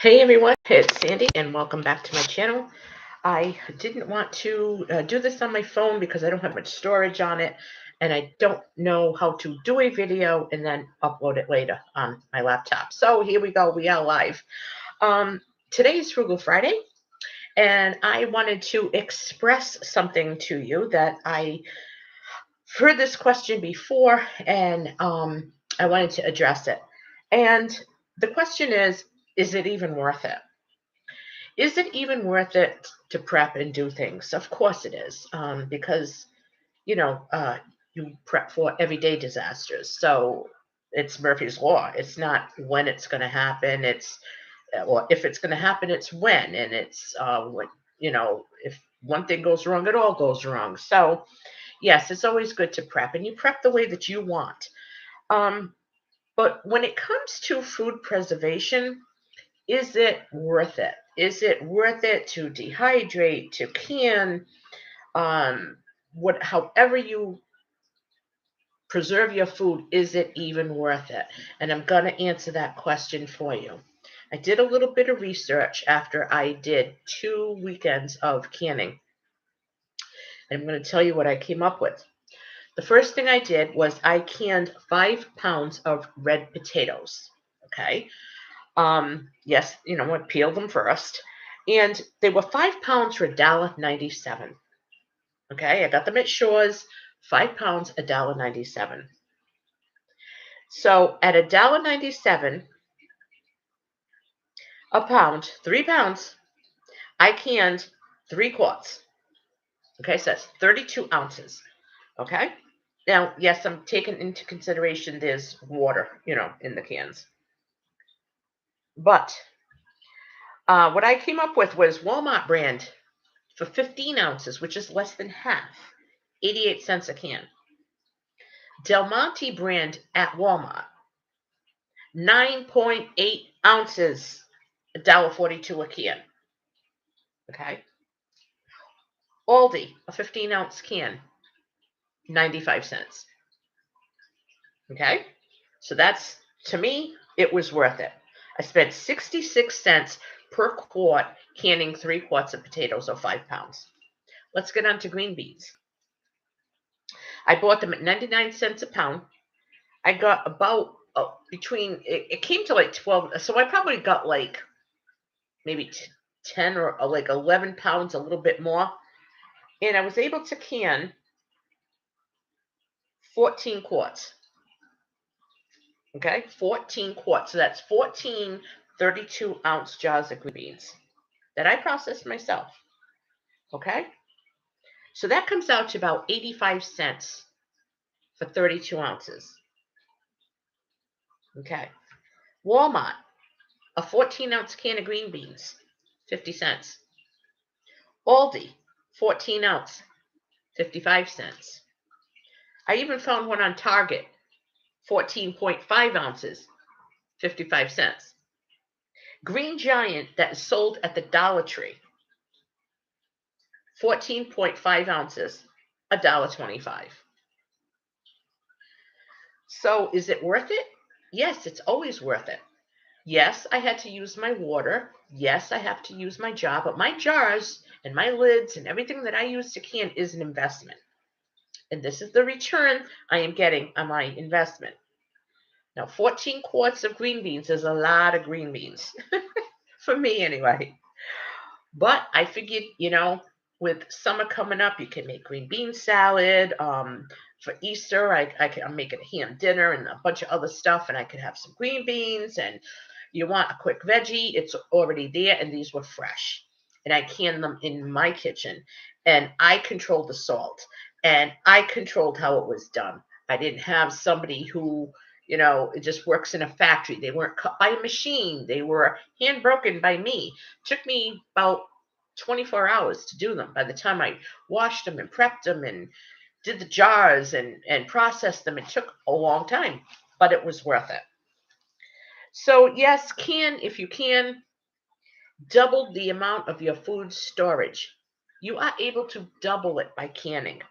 Hey everyone, it's Sandy and welcome back to my channel. I didn't want to do this on my phone because I don't have much storage on it and I don't know how to do a video and then upload it later on my laptop. So here we go, we are live. Today is Frugal Friday and I wanted to express something to you that I heard this question before and I wanted to address it. And the question is it even worth it? Is it even worth it to prep and do things? Of course it is, because you know you prep for everyday disasters. So it's Murphy's law. It's not when it's going to happen. It's or if it's going to happen, it's when, and it's when if one thing goes wrong, it all goes wrong. So yes, it's always good to prep, and you prep the way that you want. Um, but when it comes to food preservation, is it worth it? Is it worth it to dehydrate, to can, um, however you preserve your food, is it even worth it? And I'm going to answer that question for you. I did a little bit of research after I did 2 weekends of canning. And I'm going to tell you what I came up with. The first thing I did was I canned 5 pounds of red potatoes. Okay. Yes, I peeled them first. And they were 5 pounds for $1.97. Okay, I got them at Shaw's, 5 pounds, $1.97. So at $1.97 a pound, 3 pounds, I canned 3 quarts. Okay, so that's 32 ounces. Okay. Now, yes, I'm taking into consideration there's water, in the cans. But what I came up with was Walmart brand for 15 ounces, which is less than half, 88 cents a can. Del Monte brand at Walmart, 9.8 ounces, $1.42 a can. Okay. Aldi, a 15-ounce can, 95 cents. Okay. So to me, it was worth it. I spent 66 cents per quart canning 3 quarts of potatoes or 5 pounds. Let's get on to green beans. I bought them at 99 cents a pound. I got about between, it came to like 12. So I probably got like maybe 10 or like 11 pounds, a little bit more. And I was able to can 14 quarts. Okay, 14 quarts. So that's 14 32-ounce jars of green beans that I processed myself. Okay, so that comes out to about 85 cents for 32 ounces. Okay, Walmart, a 14-ounce can of green beans, 50 cents. Aldi, 14-ounce, 55 cents. I even found one on Target, 14.5 ounces, 55 cents. Green Giant that is sold at the Dollar Tree, 14.5 ounces, $1.25. So is it worth it? Yes, it's always worth it. Yes, I had to use my water. Yes, I have to use my jar, but my jars and my lids and everything that I use to can is an investment. And this is the return I am getting on my investment. Now, 14 quarts of green beans is a lot of green beans, for me anyway. But I figured, with summer coming up, you can make green bean salad. For Easter, I'm making a ham dinner and a bunch of other stuff, and I could have some green beans. And you want a quick veggie, it's already there, and these were fresh. And I canned them in my kitchen, and I controlled the salt, and I controlled how it was done. I didn't have somebody who it just works in a factory. They weren't cut by a machine. They were hand broken by me. Took me about 24 hours to do them. By the time I washed them and prepped them and did the jars and processed them, it took a long time, but it was worth it. So yes, if you can, double the amount of your food storage. You are able to double it by canning.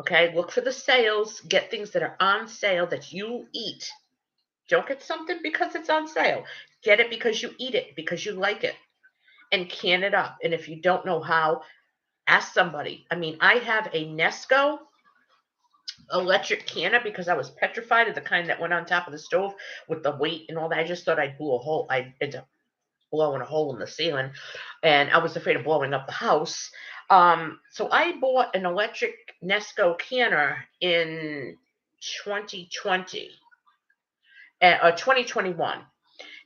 Okay, look for the sales, get things that are on sale that you eat. Don't get something because it's on sale. Get it because you eat it, because you like it, and can it up. And if you don't know how, ask somebody. I mean, I have a Nesco electric canner because I was petrified of the kind that went on top of the stove with the weight and all that. I just thought I'd blew a hole. I ended up blowing a hole in the ceiling, and I was afraid of blowing up the house. So I bought an electric Nesco canner in 2020 or 2021,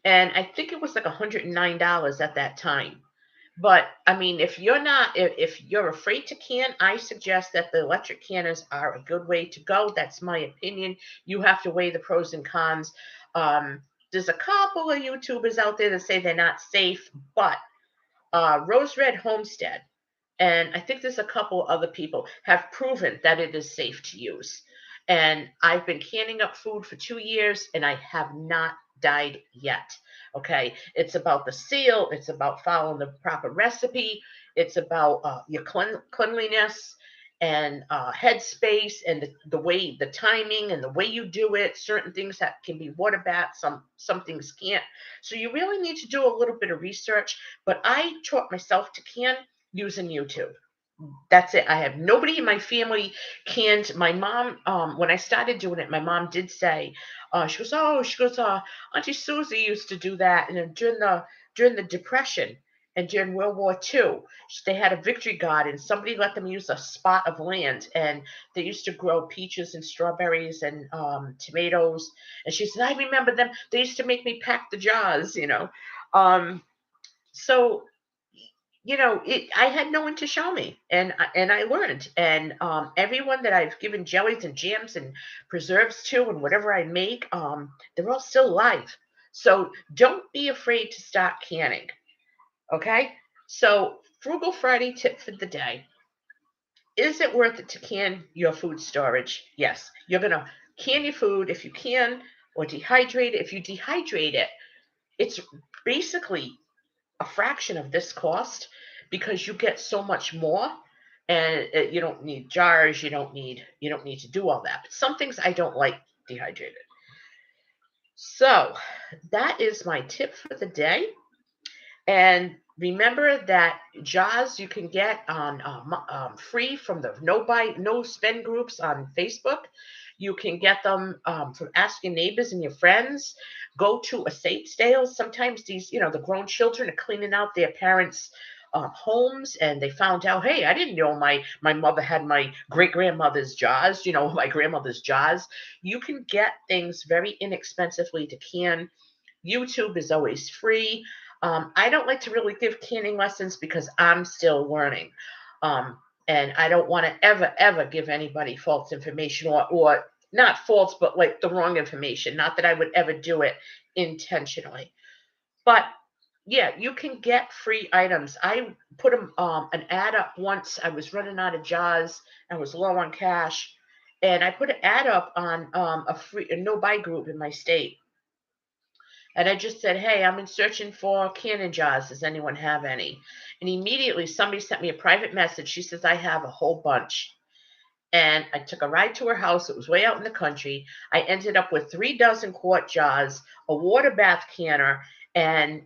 and I think it was like $109 at that time. But I mean, if you're afraid to can, I suggest that the electric canners are a good way to go. That's my opinion. You have to weigh the pros and cons. There's a couple of YouTubers out there that say they're not safe, but Rose Red Homestead, and I think there's a couple other people have proven that it is safe to use. And I've been canning up food for 2 years and I have not died yet. Okay. It's about the seal, it's about following the proper recipe, it's about your cleanliness and headspace and the way, the timing and the way you do it. Certain things that can be water bath, some things can't. So you really need to do a little bit of research. But I taught myself to can using YouTube. That's it. I have nobody in my family canned. My mom, when I started doing it, my mom did say, she goes, Auntie Susie used to do that, and then during the Depression and during World War II, they had a victory garden. Somebody let them use a spot of land, and they used to grow peaches and strawberries and tomatoes. And she said, I remember them. They used to make me pack the jars. So I had no one to show me, and I learned. And everyone that I've given jellies and jams and preserves to, and whatever I make, they're all still alive. So don't be afraid to start canning. Okay. So Frugal Friday tip for the day: is it worth it to can your food storage? Yes, you're gonna can your food if you can, or dehydrate it. If you dehydrate it, it's basically a fraction of this cost because you get so much more, and you don't need jars, you don't need to do all that. But some things I don't like dehydrated. So that is my tip for the day. And remember that jars you can get on free from the no spend groups on Facebook. You can get them from Ask Your Neighbors and your friends. Go to estate sales. Sometimes the grown children are cleaning out their parents' homes, and they found out, hey, I didn't know my mother had my great grandmother's jars. My grandmother's jars. You can get things very inexpensively to can. YouTube is always free. I don't like to really give canning lessons because I'm still learning. Um, and I don't want to ever give anybody false information, or not false, but like the wrong information. Not that I would ever do it intentionally. But yeah, you can get free items. I put an ad up once. I was running out of jars. I was low on cash. And I put an ad up on a no buy group in my state, and I just said, hey, I'm in searching for canning jars. Does anyone have any? And immediately somebody sent me a private message. She says, I have a whole bunch. And I took a ride to her house. It was way out in the country. I ended up with 3 dozen quart jars, a water bath canner, and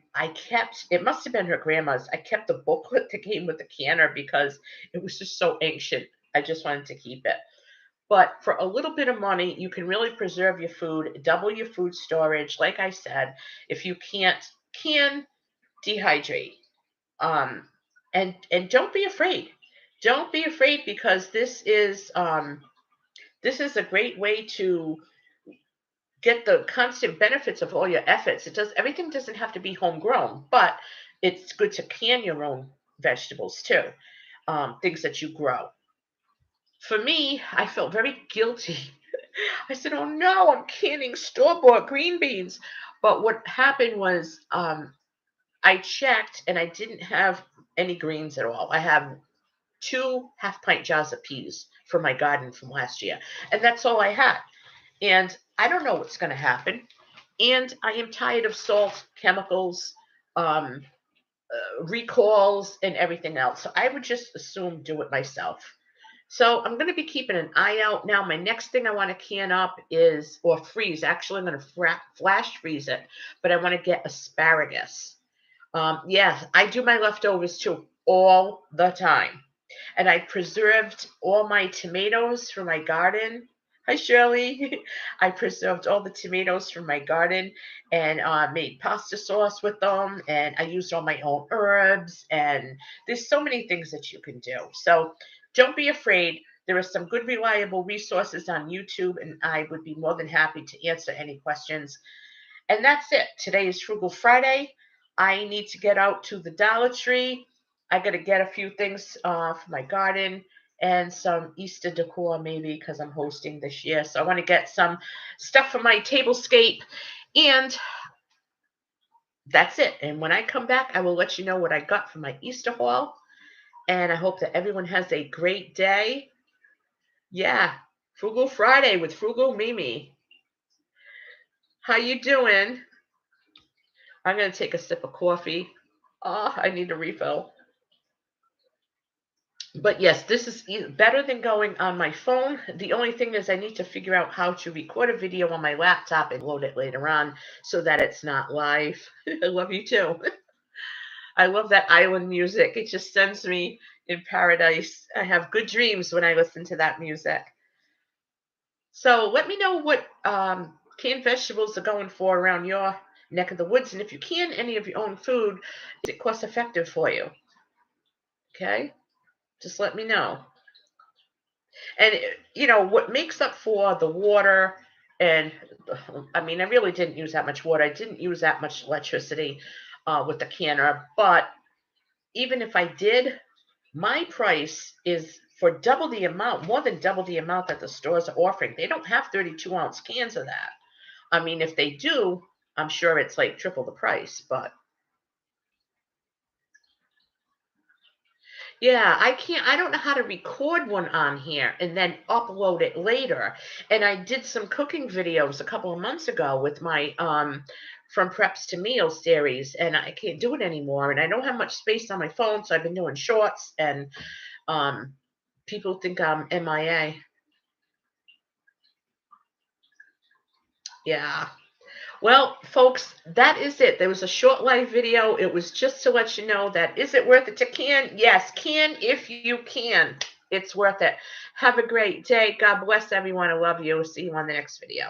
it must have been her grandma's. I kept the booklet that came with the canner because it was just so ancient. I just wanted to keep it. But for a little bit of money, you can really preserve your food, double your food storage. Like I said, if you can't can, dehydrate. And don't be afraid. Don't be afraid, because this is a great way to get the constant benefits of all your efforts. Everything doesn't have to be homegrown, but it's good to can your own vegetables too, things that you grow. For me, I felt very guilty. I said, "Oh no, I'm canning store-bought green beans." But what happened was, I checked and I didn't have any greens at all. I have 2 half-pint jars of peas from my garden from last year, and that's all I had. And I don't know what's going to happen. And I am tired of salt, chemicals, um, recalls, and everything else. So I would just assume do it myself. So I'm going to be keeping an eye out. Now, my next thing I want to can up is, or freeze, actually, I'm going to flash freeze it, but I want to get asparagus. Yeah, I do my leftovers too all the time. And I preserved all my tomatoes from my garden. Hi, Shirley. I preserved all the tomatoes from my garden and made pasta sauce with them. And I used all my own herbs. And there's so many things that you can do. So don't be afraid. There are some good, reliable resources on YouTube, and I would be more than happy to answer any questions. And that's it. Today is Frugal Friday. I need to get out to the Dollar Tree. I got to get a few things for my garden and some Easter decor maybe because I'm hosting this year. So I want to get some stuff for my tablescape. And that's it. And when I come back, I will let you know what I got for my Easter haul. And I hope that everyone has a great day. Yeah, Frugal Friday with Frugal Mimi. How you doing? I'm going to take a sip of coffee. Oh, I need a refill. But yes, this is better than going on my phone. The only thing is I need to figure out how to record a video on my laptop and load it later on so that it's not live. I love you too. I love that island music. It just sends me in paradise. I have good dreams when I listen to that music. So let me know what canned vegetables are going for around your neck of the woods. And if you can, any of your own food, is it cost effective for you? Okay, just let me know. And what makes up for the water, and I mean, I really didn't use that much water. I didn't use that much electricity with the canner. But even if I did, my price is for double the amount, more than double the amount that the stores are offering. They don't have 32-ounce cans of that. I mean, if they do, I'm sure it's like triple the price. But yeah, I don't know how to record one on here and then upload it later. And I did some cooking videos a couple of months ago with my From Preps to Meals series, and I can't do it anymore. And I don't have much space on my phone, so I've been doing shorts, and um, people think I'm MIA. Yeah. Well, folks, that is it. There was a short live video. It was just to let you know that is it worth it to can? Yes, can if you can. It's worth it. Have a great day. God bless everyone. I love you. See you on the next video.